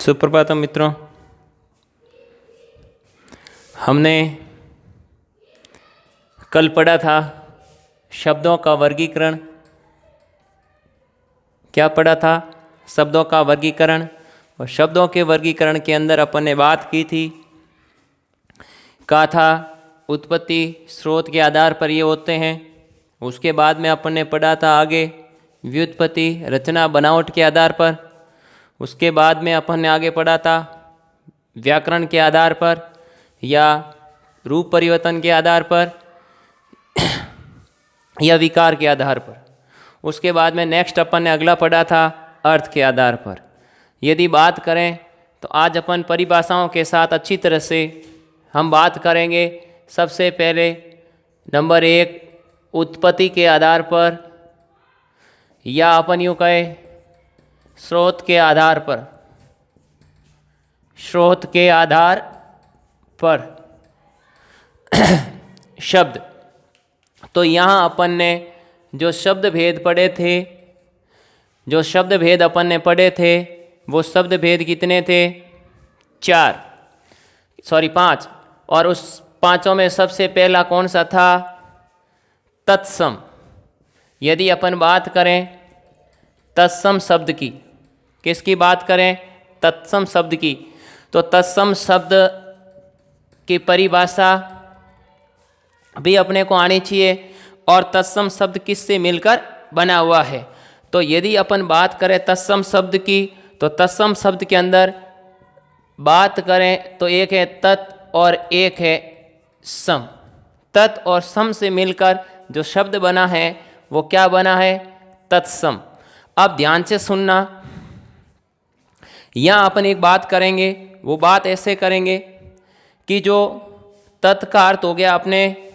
सुप्रभातम मित्रों, हमने कल पढ़ा था शब्दों का वर्गीकरण। क्या पढ़ा था? शब्दों का वर्गीकरण। और शब्दों के वर्गीकरण के अंदर अपन ने बात की थी, कहा था उत्पत्ति स्रोत के आधार पर ये होते हैं। उसके बाद में अपन ने पढ़ा था आगे व्युत्पत्ति रचना बनावट के आधार पर। उसके बाद में अपन ने आगे पढ़ा था व्याकरण के आधार पर या रूप परिवर्तन के आधार पर या विकार के आधार पर। उसके बाद में नेक्स्ट अपन ने अगला पढ़ा था अर्थ के आधार पर। यदि बात करें तो आज अपन परिभाषाओं के साथ अच्छी तरह से हम बात करेंगे। सबसे पहले नंबर 1 उत्पत्ति के आधार पर या अपन यूँ कहें स्रोत के आधार पर। स्रोत के आधार पर शब्द। तो यहाँ अपन ने जो शब्द भेद पढ़े थे, जो शब्द भेद अपन ने पढ़े थे, वो शब्द भेद कितने थे? 5। और उस पांचों में सबसे पहला कौन सा था? तत्सम। यदि अपन बात करें तत्सम शब्द की, किसकी बात करें? तत्सम शब्द की। तो तत्सम शब्द की परिभाषा भी अपने को आनी चाहिए और तत्सम शब्द किससे मिलकर बना हुआ है। तो यदि अपन बात करें तत्सम शब्द की, तो तत्सम शब्द के अंदर बात करें तो एक है तत् और एक है सम। तत् और सम से मिलकर जो शब्द बना है वो क्या बना है? तत्सम। अब ध्यान से सुनना, यहाँ अपन एक बात करेंगे, वो बात ऐसे करेंगे कि जो तत् का अर्थ हो गया, अपने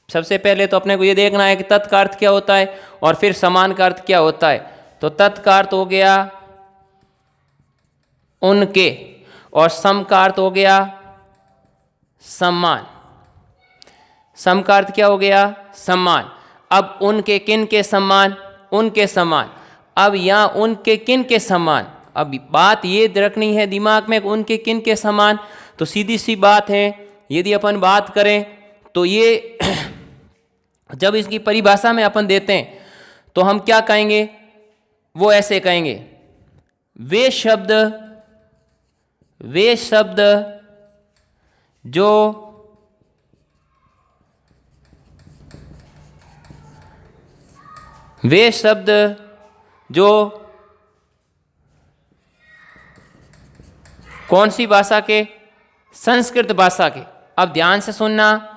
सबसे पहले तो अपने को ये देखना है कि तत् का अर्थ क्या होता है और फिर समान का अर्थ क्या होता है। तो तत् का अर्थ हो गया उनके और सम का अर्थ हो गया सम्मान। सम का अर्थ क्या हो गया? सम्मान। अब उनके किन के सम्मान? उनके समान। अब यहाँ उनके किन के समान, अब बात ये रखनी है दिमाग में, उनके किन के समान। तो सीधी सी बात है, यदि अपन बात करें तो ये जब इसकी परिभाषा में अपन देते हैं तो हम क्या कहेंगे? वो ऐसे कहेंगे, वे शब्द जो कौन सी भाषा के? संस्कृत भाषा के। अब ध्यान से सुनना,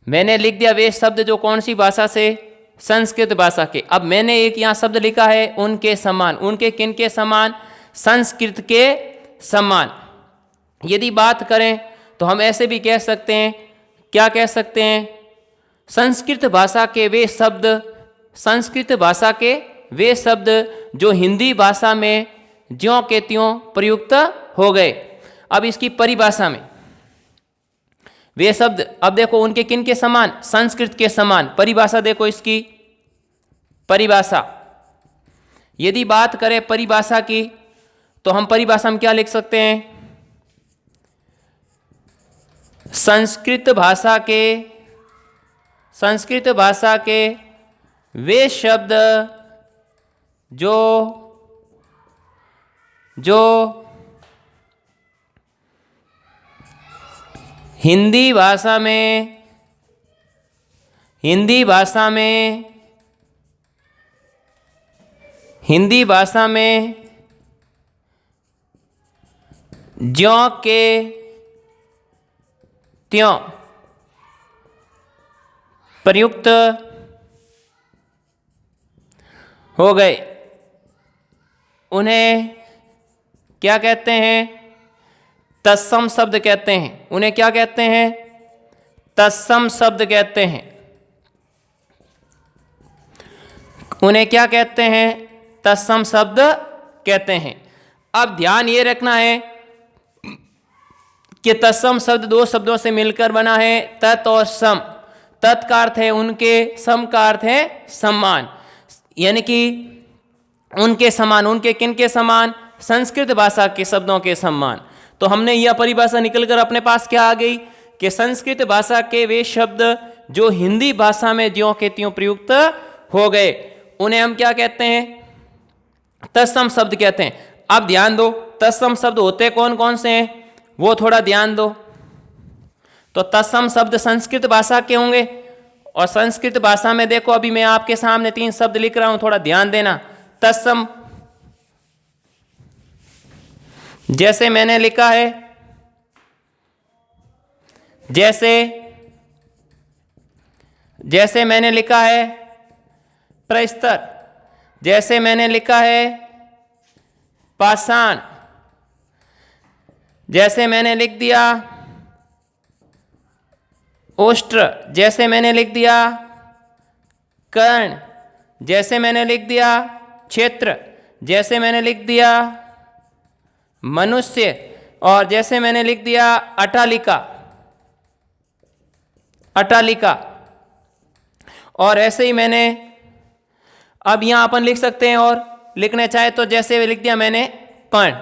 मैंने लिख दिया वे शब्द जो कौन सी भाषा से? संस्कृत भाषा के। अब मैंने एक यहाँ शब्द लिखा है उनके समान। उनके किन के समान? संस्कृत के समान। यदि बात करें तो हम ऐसे भी कह सकते हैं, क्या कह सकते हैं? संस्कृत भाषा के वे शब्द, संस्कृत भाषा के वे शब्द जो हिंदी भाषा में ज्यों के त्यों प्रयुक्त हो गए। अब इसकी परिभाषा में वे शब्द, अब देखो उनके किन के समान? संस्कृत के समान। परिभाषा देखो इसकी परिभाषा। यदि बात करें परिभाषा की तो हम परिभाषा में क्या लिख सकते हैं? संस्कृत भाषा के वे शब्द जो हिंदी भाषा में ज्यों के त्यों प्रयुक्त हो गए, उन्हें क्या कहते हैं? तत्सम शब्द कहते हैं। उन्हें क्या कहते हैं? तत्सम शब्द कहते हैं। उन्हें क्या कहते हैं? तत्सम शब्द कहते हैं। अब ध्यान ये रखना है कि तत्सम शब्द 2 शब्दों से मिलकर बना है, तत् और सम। तत् का अर्थ है उनके, सम का अर्थ है सम्मान। यानी कि उनके समान। उनके किन के समान? संस्कृत भाषा के शब्दों के समान। तो हमने यह परिभाषा निकलकर अपने पास क्या आ गई कि संस्कृत भाषा के वे शब्द जो हिंदी भाषा में ज्यों के त्यों प्रयुक्त हो गए उन्हें हम क्या कहते हैं, तत्सम शब्द कहते हैं। अब ध्यान दो, तत्सम शब्द होते कौन कौन से हैं वो थोड़ा ध्यान दो। तो तत्सम शब्द संस्कृत भाषा के होंगे, और संस्कृत भाषा में देखो अभी मैं आपके सामने 3 शब्द लिख रहा हूं, थोड़ा ध्यान देना। तत्सम जैसे मैंने लिखा है, जैसे मैंने लिखा है प्रस्तर, जैसे मैंने लिखा है पाषाण, जैसे मैंने लिख दिया ओष्ट्र, जैसे मैंने लिख दिया कर्ण, जैसे मैंने लिख दिया क्षेत्र, जैसे मैंने लिख दिया मनुष्य, और जैसे मैंने लिख दिया अट्टालिका, और ऐसे ही मैंने अब यहां अपन लिख सकते हैं, और लिखना चाहे तो जैसे लिख दिया मैंने कर्ण।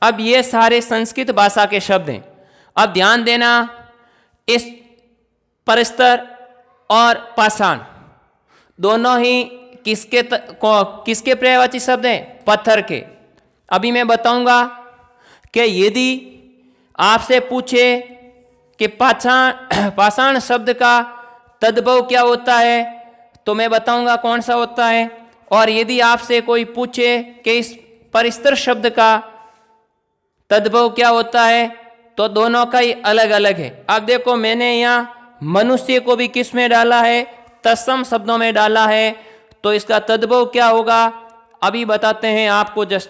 अब ये सारे संस्कृत भाषा के शब्द हैं। अब ध्यान देना, इस प्रस्तर और पाषाण दोनों ही किसके पर्यायवाची शब्द हैं, पत्थर के। अभी मैं बताऊंगा कि यदि आपसे पूछे कि पाषाण शब्द का तद्भव क्या होता है तो मैं बताऊंगा कौन सा होता है, और यदि आपसे कोई पूछे कि इस प्रस्तर शब्द का तद्भव क्या होता है तो दोनों का ही अलग अलग है। अब देखो मैंने यहाँ मनुष्य को भी किस में डाला है, तत्सम शब्दों में डाला है, तो इसका तद्भव क्या होगा अभी बताते हैं आपको जस्ट।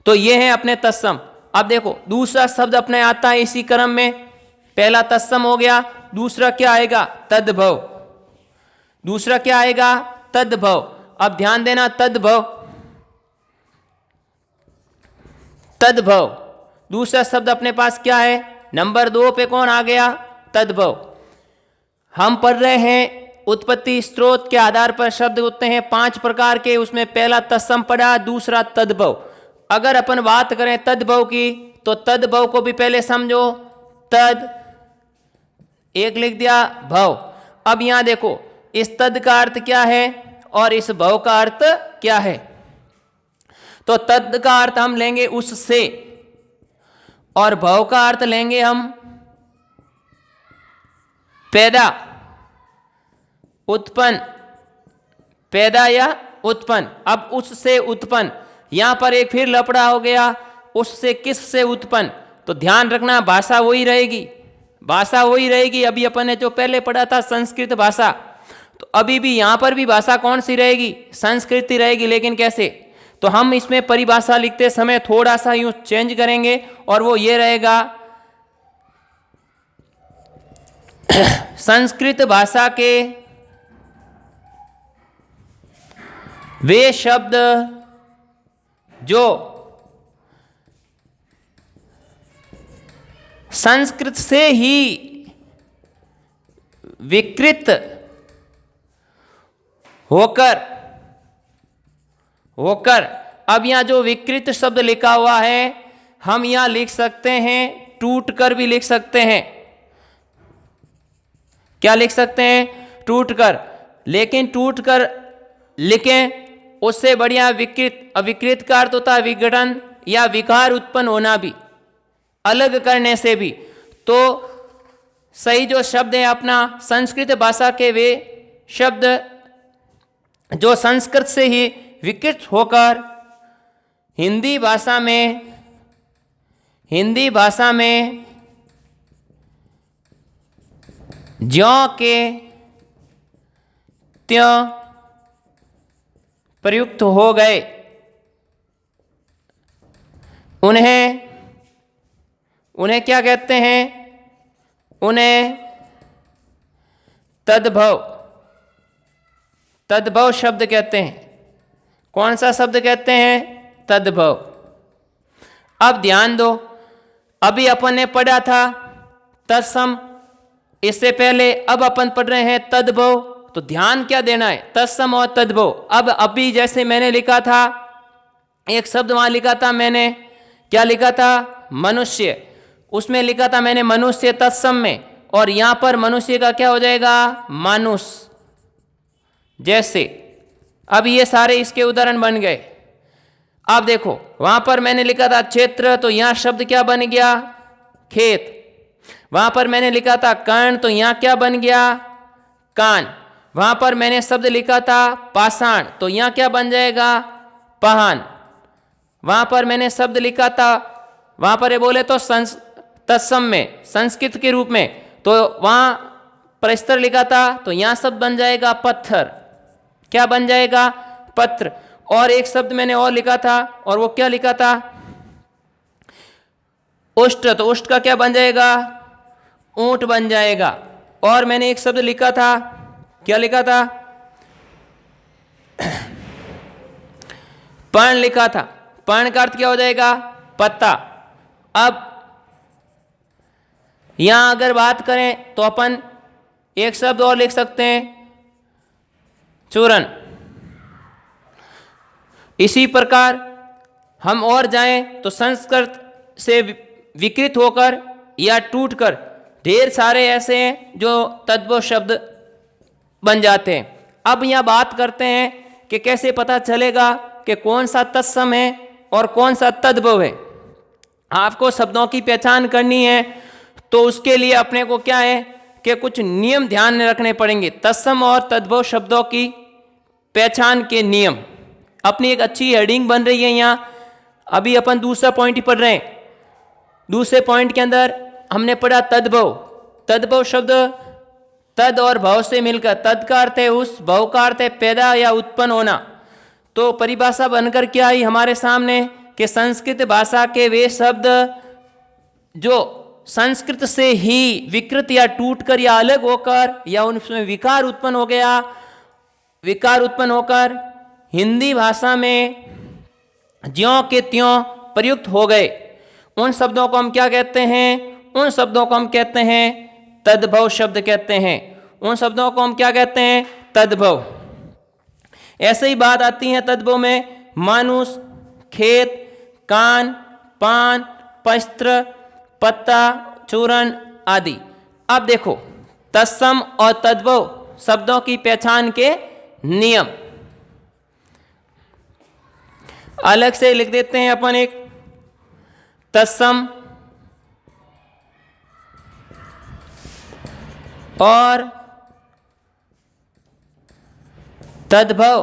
तो ये है अपने तत्सम। अब देखो दूसरा शब्द अपने आता है इसी क्रम में, पहला तत्सम हो गया, दूसरा क्या आएगा, तद्भव। दूसरा क्या आएगा, तद्भव। अब ध्यान देना, तद्भव दूसरा शब्द अपने पास क्या है, नंबर 2 पे कौन आ गया, तद्भव। हम पढ़ रहे हैं उत्पत्ति स्रोत के आधार पर शब्द होते हैं 5 प्रकार के, उसमें पहला तत्सम पढ़ा, दूसरा तद्भव। अगर अपन बात करें तद्भव की तो तद्भव को भी पहले समझो, तद एक लिख दिया, भव। अब यहां देखो इस तद का अर्थ क्या है और इस भव का अर्थ क्या है। तो तद का अर्थ हम लेंगे उससे, और भव का अर्थ लेंगे हम पैदा, उत्पन्न, पैदा या उत्पन्न। अब उससे उत्पन्न, यहां पर एक फिर लफड़ा हो गया, उससे किससे उत्पन्न। तो ध्यान रखना भाषा वही रहेगी, भाषा वही रहेगी। अभी अपन ने जो पहले पढ़ा था संस्कृत भाषा, तो अभी भी यहां पर भी भाषा कौन सी रहेगी, संस्कृत रहेगी। लेकिन कैसे, तो हम इसमें परिभाषा लिखते समय थोड़ा सा यूं चेंज करेंगे, और वो ये रहेगा संस्कृत भाषा के वे शब्द जो संस्कृत से ही विकृत होकर अब यहां जो विकृत शब्द लिखा हुआ है हम यहां लिख सकते हैं टूट कर भी लिख सकते हैं। क्या लिख सकते हैं, टूट कर। लेकिन टूट कर लिखें उससे बढ़िया विकृत, विकृत का अर्थ होता है विघटन या विकार उत्पन्न होना भी, अलग करने से भी। तो सही जो शब्द है अपना संस्कृत भाषा के वे शब्द जो संस्कृत से ही विकृत होकर हिंदी भाषा में ज्यों के त्यों प्रयुक्त हो गए उन्हें क्या कहते हैं, उन्हें तद्भव शब्द कहते हैं। कौन सा शब्द कहते हैं, तद्भव। अब ध्यान दो, अभी अपन ने पढ़ा था तत्सम, इससे पहले अब अपन पढ़ रहे हैं तद्भव। तो ध्यान क्या देना है, तत्सम और तद्भव। अब अभी जैसे मैंने लिखा था एक शब्द वहां लिखा था मैंने, क्या लिखा था? मनुष्य। उसमें लिखा था मैंने मनुष्य तत्सम में, और यहां पर मनुष्य का क्या हो जाएगा? मानुष। जैसे अब ये सारे इसके उदाहरण बन गए। अब देखो वहां पर मैंने लिखा था क्षेत्र, तो यहां शब्द क्या बन गया? खेत। वहां पर मैंने लिखा था कर्ण, तो यहां क्या बन गया? कान। वहां पर मैंने शब्द लिखा था पाषाण, तो यहां क्या बन जाएगा? पहान। वहां पर मैंने शब्द लिखा था, वहां पर ये बोले तो तत्सम में, संस्कृत के रूप में, तो वहां प्रस्तर लिखा था, तो यहां शब्द बन जाएगा पत्थर। क्या बन जाएगा? पत्र। और एक शब्द मैंने और लिखा था, और वो क्या लिखा था? उष्ट, तो उष्ट का क्या बन जाएगा? ऊंट बन जाएगा। और मैंने एक शब्द लिखा था, क्या लिखा था? पर्ण लिखा था। पर्ण का अर्थ क्या हो जाएगा? पत्ता। अब यहां अगर बात करें तो अपन एक शब्द और लिख सकते हैं, चूरन। इसी प्रकार हम और जाएं तो संस्कृत से विकृत होकर या टूटकर ढेर सारे ऐसे हैं जो तद्भव शब्द बन जाते हैं। अब यहां बात करते हैं कि कैसे पता चलेगा कि कौन सा तत्सम है और कौन सा तद्भव है। आपको शब्दों की पहचान करनी है, तो उसके लिए अपने को क्या है कि कुछ नियम ध्यान में रखने पड़ेंगे। तत्सम और तद्भव शब्दों की पहचान के नियम, अपनी एक अच्छी हेडिंग बन रही है यहाँ। अभी अपन दूसरा पॉइंट ही पढ़ रहे हैं। दूसरे पॉइंट के अंदर हमने पढ़ा तद्भव। तद्भव शब्द तद और भव से मिलकर, तद का अर्थ है उस, भव का अर्थ है पैदा या उत्पन्न होना। तो परिभाषा बनकर क्या आई हमारे सामने कि संस्कृत भाषा के वे शब्द जो संस्कृत से ही विकृत या टूटकर या अलग होकर या उनमें विकार उत्पन्न हो गया, विकार उत्पन्न होकर हिंदी भाषा में ज्यों के त्यों प्रयुक्त हो गए, उन शब्दों को हम क्या कहते हैं? उन शब्दों को हम कहते हैं तद्भव शब्द कहते हैं। उन शब्दों को हम क्या कहते हैं? तद्भव। ऐसे ही बात आती है तद्भव में मानुष, खेत, कान, पान, पस्त्र, पत्ता, चूर्ण आदि। अब देखो तत्सम और तद्भव शब्दों की पहचान के नियम अलग से लिख देते हैं अपन। एक तत्सम और तद्भव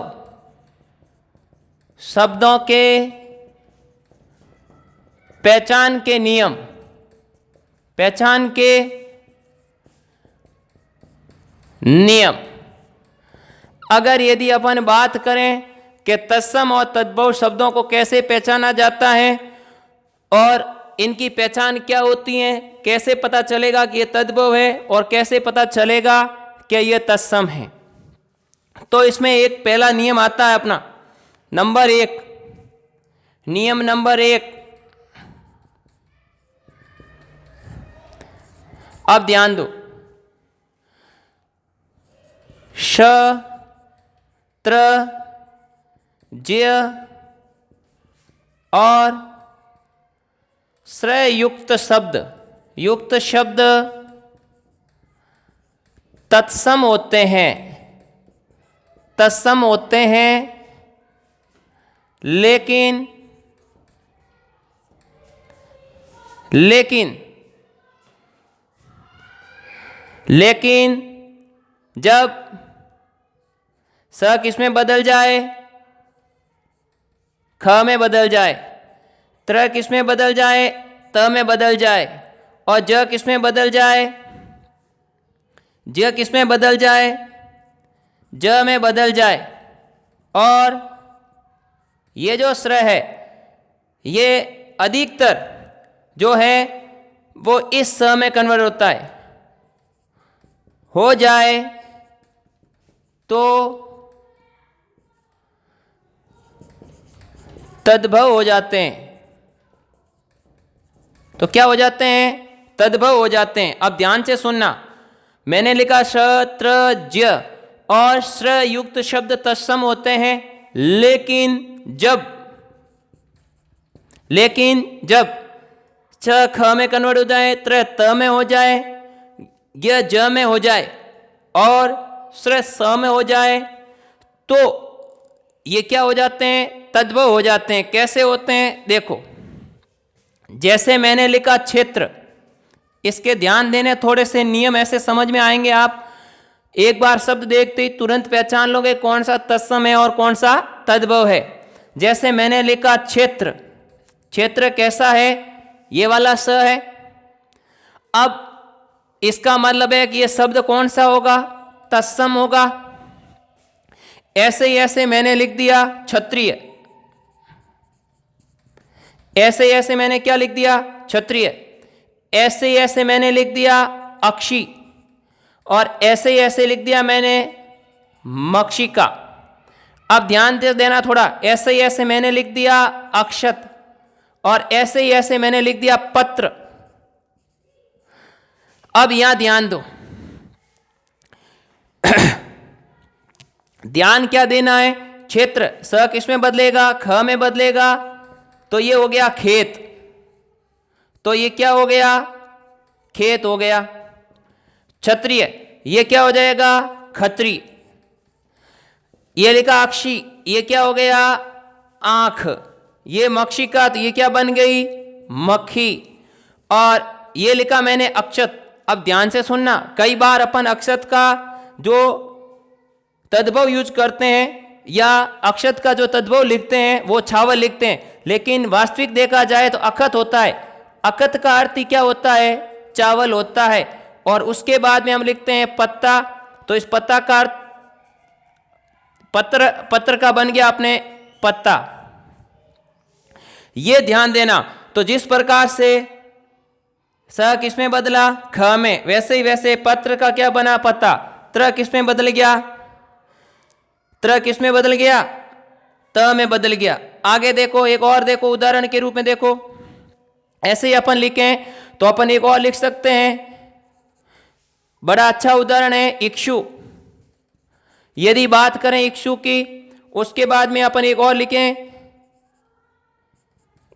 शब्दों के पहचान के नियम, पहचान के नियम। अगर यदि अपन बात करें कि तत्सम और तद्भव शब्दों को कैसे पहचाना जाता है और इनकी पहचान क्या होती है, कैसे पता चलेगा कि ये तद्भव है और कैसे पता चलेगा कि ये तत्सम है, तो इसमें एक पहला नियम आता है अपना नंबर 1। नियम नंबर 1, अब ध्यान दो। श, त्र, ज्य और श्रय युक्त शब्द, युक्त शब्द तत्सम होते हैं, तत्सम होते हैं, लेकिन जब स किसमें बदल जाए? ख में बदल जाए, त्र किसमें बदल जाए? त में बदल जाए, और ज किसमें बदल जाए? ज किसमें बदल जाए? ज में बदल जाए। और ये जो श्र है ये अधिकतर जो है वो इस स में कन्वर्ट होता है, हो जाए तो तद्भव हो जाते हैं। तो क्या हो जाते हैं? तद्भव हो जाते हैं। अब ध्यान से सुनना, मैंने लिखा श, त्र, ज्य और श्र युक्त शब्द तत्सम होते हैं, लेकिन लेकिन जब छ ख में कन्वर्ट हो जाए, त्र त में हो जाए, य ज में हो जाए और स्र स में हो जाए तो ये क्या हो जाते हैं? तद्भव हो जाते हैं। कैसे होते हैं? देखो, जैसे मैंने लिखा क्षेत्र, इसके ध्यान देने थोड़े से नियम ऐसे समझ में आएंगे। आप एक बार शब्द देखते ही तुरंत पहचान लोगे कौन सा तत्सम है और कौन सा तद्भव है। जैसे मैंने लिखा क्षेत्र, क्षेत्र कैसा है? ये वाला स है। अब इसका मतलब है कि ये शब्द कौन सा होगा? तत्सम होगा। ऐसे ही ऐसे मैंने लिख दिया क्षत्रिय, ऐसे ही ऐसे मैंने क्या लिख दिया? क्षत्रिय। ऐसे ही ऐसे मैंने लिख दिया अक्षी, और ऐसे ही ऐसे लिख दिया मैंने मक्षिका। अब ध्यान दे देना थोड़ा, ऐसे ही ऐसे मैंने लिख दिया अक्षत, और ऐसे ही ऐसे मैंने लिख दिया पत्र। अब यहां ध्यान दो, ध्यान क्या देना है? क्षेत्र, स किस में बदलेगा? ख में बदलेगा, तो ये हो गया खेत। तो ये क्या हो गया? खेत हो गया। क्षत्रिय, ये क्या हो जाएगा? खत्री। ये लिखा अक्षी, ये क्या हो गया? आंख। ये मक्षिका, तो ये क्या बन गई? मक्खी। और ये लिखा मैंने अक्षत। अब ध्यान से सुनना, कई बार अपन अक्षत का जो तद्भव यूज करते हैं या अक्षत का जो तद्भव लिखते हैं वो छावल लिखते हैं, लेकिन वास्तविक देखा जाए तो अखत होता है। अखत का अर्थ ही क्या होता है? चावल होता है। और उसके बाद में हम लिखते हैं पत्ता, तो इस पत्ता का अर्थ पत्र, पत्र का बन गया अपने पत्ता। ये ध्यान देना। तो जिस प्रकार से स किस में बदला? ख में, वैसे ही वैसे पत्र का क्या बना? पत्ता। त्र किस में बदल गया? त्र किस में बदल गया? त में बदल गया। आगे देखो, एक और देखो, उदाहरण के रूप में देखो, ऐसे ही अपन लिखें तो अपन एक और लिख सकते हैं। बड़ा अच्छा उदाहरण है इक्षु। यदि बात करें इक्षु की, उसके बाद में अपन एक और लिखें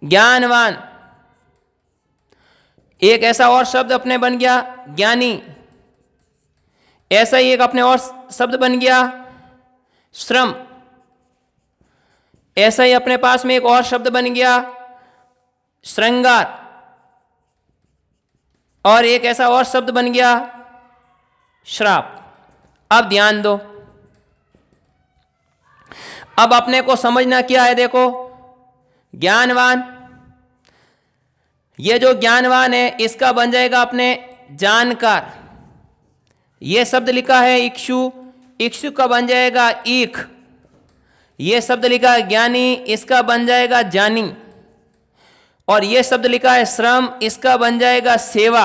ज्ञानवान। एक ऐसा और शब्द अपने बन गया ज्ञानी। ऐसा ही एक अपने और शब्द बन गया श्रम। ऐसा ही अपने पास में एक और शब्द बन गया श्रृंगार। और एक ऐसा और शब्द बन गया श्राप। अब ध्यान दो, अब अपने को समझना क्या है? देखो, ज्ञानवान, ये जो ज्ञानवान है इसका बन जाएगा अपने जानकार। ये शब्द लिखा है इक्षु, इक्षु का बन जाएगा ईख। ये शब्द लिखा है ज्ञानी, इसका बन जाएगा जानी। और ये शब्द लिखा है श्रम, इसका बन जाएगा सेवा।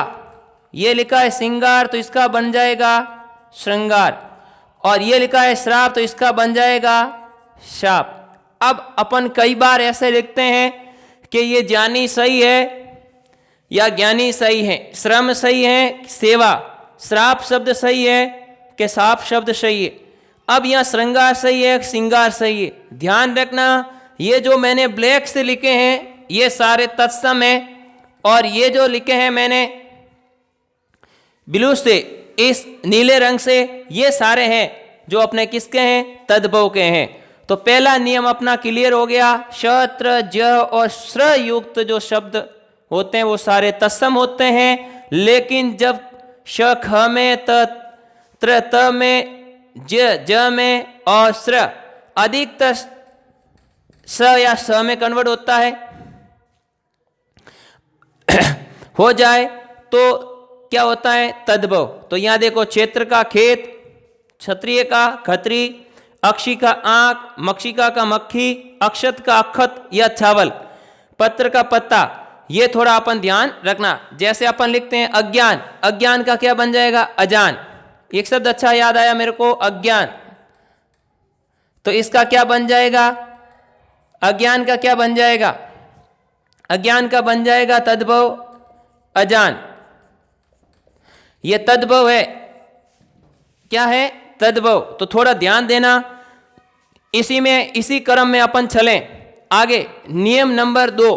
ये लिखा है श्रृंगार, तो इसका बन जाएगा श्रृंगार। और ये लिखा है श्राप, तो इसका बन जाएगा शाप। अब अपन कई बार ऐसे लिखते हैं कि ये जानी सही है या ज्ञानी सही है, श्रम सही है, सेवा, श्राप शब्द सही है कि साप शब्द सही है। अब यहाँ श्रृंगार सही है, श्रृंगार सही है। ध्यान रखना, ये जो मैंने ब्लैक से लिखे हैं ये सारे तत्सम हैं, और ये जो लिखे हैं मैंने ब्लू से, इस नीले रंग से, ये सारे हैं जो अपने किसके हैं? तद्भव के हैं। तो पहला नियम अपना क्लियर हो गया। श, ज और श्र युक्त जो शब्द होते हैं वो सारे तत्सम होते हैं, लेकिन जब श ख में, त्र त में, ज में और श्र अधिकतर स या स में कन्वर्ट होता है हो जाए तो क्या होता है? तद्भव। तो यहां देखो, क्षेत्र का खेत, क्षत्रिय का खत्री, अक्षी का आंख, मक्षिका का मक्खी, अक्षत का अक्षत या छावल, पत्र का पत्ता। ये थोड़ा अपन ध्यान रखना। जैसे अपन लिखते हैं अज्ञान, अज्ञान का क्या बन जाएगा? अजान। एक शब्द अच्छा याद आया मेरे को, अज्ञान, तो इसका क्या बन जाएगा? अज्ञान का क्या बन जाएगा? अज्ञान का बन जाएगा तद्भव अजान। ये तद्भव है, क्या है? तद्भव। तो थोड़ा ध्यान देना, इसी में, इसी क्रम में अपन चलें आगे। नियम नंबर 2,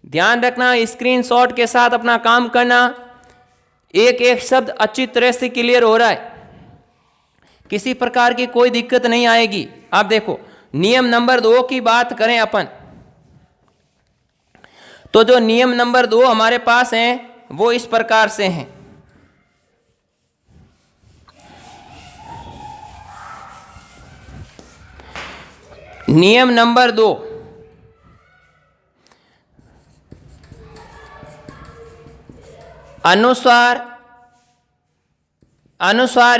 ध्यान रखना, स्क्रीनशॉट के साथ अपना काम करना। एक एक शब्द अच्छी तरह से क्लियर हो रहा है, किसी प्रकार की कोई दिक्कत नहीं आएगी। आप देखो, नियम नंबर 2 की बात करें अपन, तो जो नियम नंबर 2 हमारे पास हैं वो इस प्रकार से हैं। नियम नंबर 2, अनुस्वार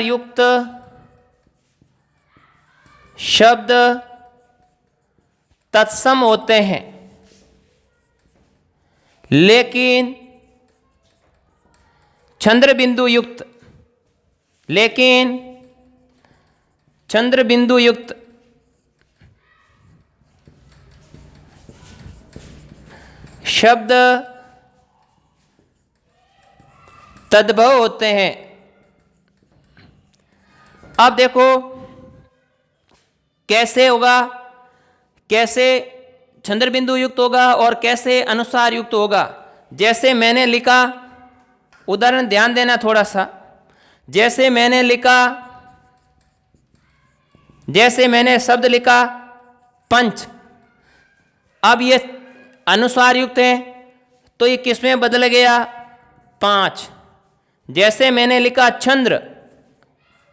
युक्त शब्द तत्सम होते हैं, लेकिन चंद्र बिंदु युक्त शब्द तद्भव होते हैं। अब देखो कैसे होगा, कैसे चंद्र बिंदु युक्त होगा और कैसे अनुसार युक्त होगा। जैसे मैंने लिखा, उदाहरण ध्यान देना थोड़ा सा, जैसे मैंने शब्द लिखा पंच, अब ये अनुस्वार युक्त है तो ये किस में बदल गया, 5। जैसे मैंने लिखा चंद्र,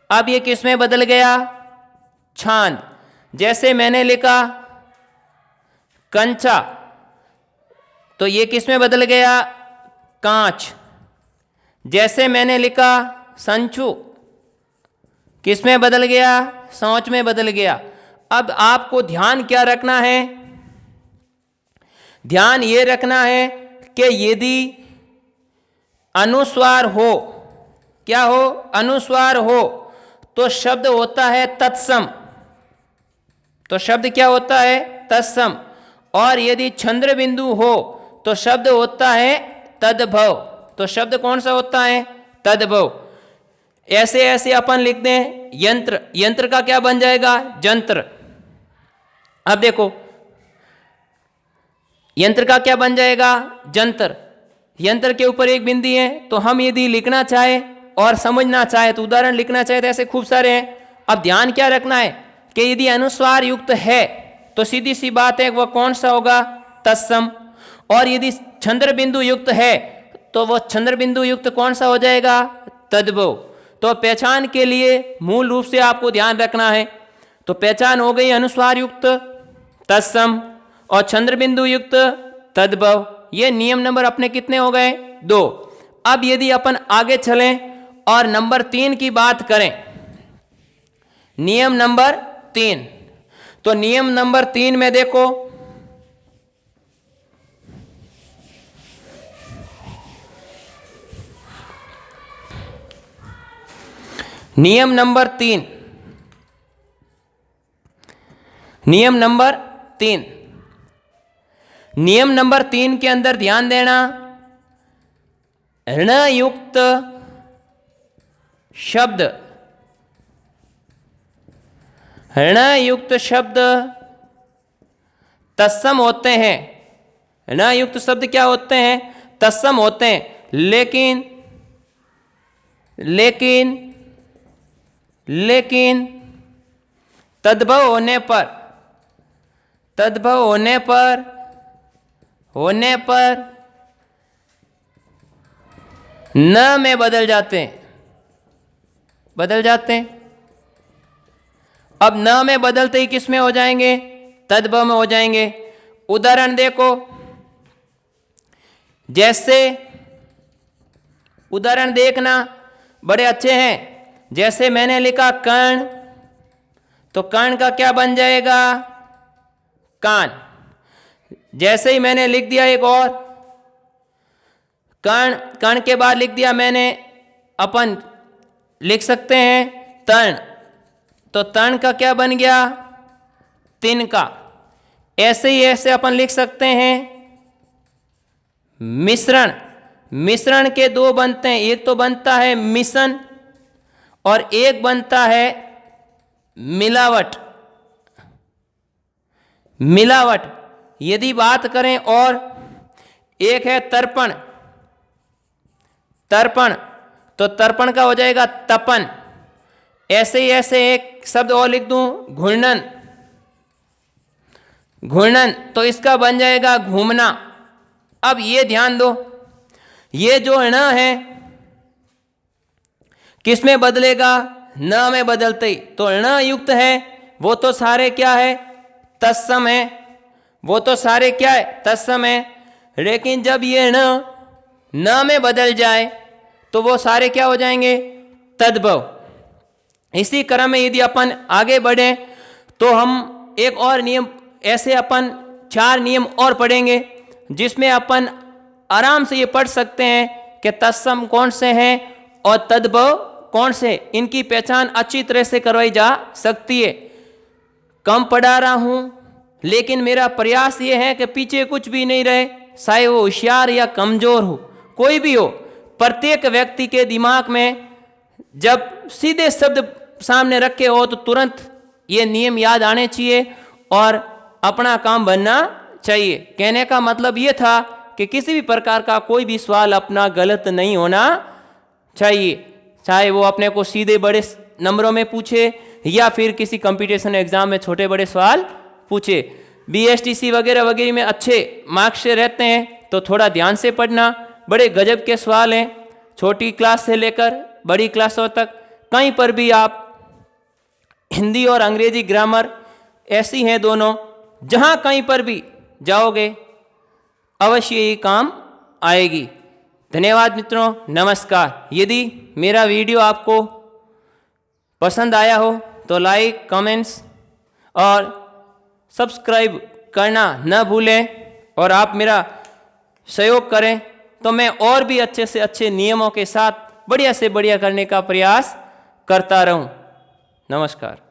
अब ये किस में बदल गया, छांद। जैसे मैंने लिखा कंचा, तो ये किस में बदल गया, कांच। जैसे मैंने लिखा संचू, किस में बदल गया, सोच में बदल गया। अब आपको ध्यान क्या रखना है, ध्यान ये रखना है कि यदि अनुस्वार हो, क्या हो, अनुस्वार हो, तो शब्द होता है तत्सम, तो शब्द क्या होता है, तत्सम। और यदि चंद्र बिंदु हो तो शब्द होता है तद्भव, तो शब्द कौन सा होता है, तद्भव। ऐसे ऐसे अपन लिखते हैं यंत्र, यंत्र का क्या बन जाएगा, जंत्र। अब देखो यंत्र का क्या बन जाएगा, जंतर। यंत्र के ऊपर एक बिंदी है, तो हम यदि लिखना चाहे और समझना चाहे तो उदाहरण लिखना चाहे तो ऐसे खूब सारे हैं। अब ध्यान क्या रखना है कि यदि अनुस्वार युक्त है तो सीधी सी बात है वह कौन सा होगा, तत्सम। और यदि चंद्र बिंदु युक्त है तो वह चंद्र बिंदु युक्त कौन सा हो जाएगा, तद्भव। तो पहचान के लिए मूल रूप से आपको ध्यान रखना है, तो पहचान हो गई अनुस्वार युक्त तत्सम और चंद्र बिंदु युक्त तद्भव। ये नियम नंबर अपने कितने हो गए, 2। अब यदि अपन आगे चलें और नंबर 3 की बात करें, नियम नंबर 3, तो नियम नंबर 3 में देखो, नियम नंबर 3 नियम नंबर 3 के अंदर ध्यान देना, ऋणयुक्त शब्द तत्सम होते हैं। ऋणयुक्त शब्द क्या होते हैं, तत्सम होते हैं, लेकिन तद्भव होने पर न में बदल जाते हैं। अब न में बदलते ही किस में हो जाएंगे, तद्भव में हो जाएंगे। उदाहरण देखो, जैसे उदाहरण देखना बड़े अच्छे हैं। जैसे मैंने लिखा कर्ण, तो कर्ण का क्या बन जाएगा, कान। जैसे ही मैंने लिख दिया एक और कर्ण के बाद लिख दिया मैंने, अपन लिख सकते हैं तर्ण, तो तर्ण का क्या बन गया, तिनका। ऐसे ही ऐसे अपन लिख सकते हैं मिश्रण के 2 बनते हैं, एक तो बनता है मिशन और एक बनता है मिलावट। यदि बात करें और एक है तर्पण, तर्पण, तो तर्पण का हो जाएगा तपन। ऐसे ही ऐसे एक शब्द और लिख दूं, घूर्णन, घूर्णन, तो इसका बन जाएगा घूमना। अब ये ध्यान दो, ये जो ण है किस में बदलेगा, न में बदलते ही। तो ण युक्त है वो तो सारे क्या है, तत्सम है, वो तो सारे क्या है, तत्सम है। लेकिन जब ये न में बदल जाए तो वो सारे क्या हो जाएंगे, तद्भव। इसी क्रम में यदि अपन आगे बढ़े तो हम एक और नियम, ऐसे अपन 4 नियम और पढ़ेंगे जिसमें अपन आराम से ये पढ़ सकते हैं कि तत्सम कौन से हैं और तद्भव कौन से। इनकी पहचान अच्छी तरह से करवाई जा सकती है। कम पढ़ा रहा हूँ लेकिन मेरा प्रयास ये है कि पीछे कुछ भी नहीं रहे, चाहे वो होशियार या कमज़ोर हो, कोई भी हो। प्रत्येक व्यक्ति के दिमाग में जब सीधे शब्द सामने रखे हो तो तुरंत ये नियम याद आने चाहिए और अपना काम बनना चाहिए। कहने का मतलब ये था कि किसी भी प्रकार का कोई भी सवाल अपना गलत नहीं होना चाहिए, चाहे वो अपने को सीधे बड़े नंबरों में पूछे या फिर किसी कंपटीशन एग्जाम में छोटे बड़े सवाल पूछे। BSTC वगैरह वगैरह में अच्छे मार्क्स से रहते हैं तो थोड़ा ध्यान से पढ़ना। बड़े गजब के सवाल हैं, छोटी क्लास से लेकर बड़ी क्लासों तक। कहीं पर भी आप हिंदी और अंग्रेजी ग्रामर ऐसी हैं दोनों, जहाँ कहीं पर भी जाओगे अवश्य ही काम आएगी। धन्यवाद मित्रों, नमस्कार। यदि मेरा वीडियो आपको पसंद आया हो तो लाइक, कमेंट्स और सब्सक्राइब करना न भूलें और आप मेरा सहयोग करें तो मैं और भी अच्छे से अच्छे नियमों के साथ बढ़िया से बढ़िया करने का प्रयास करता रहूं। नमस्कार।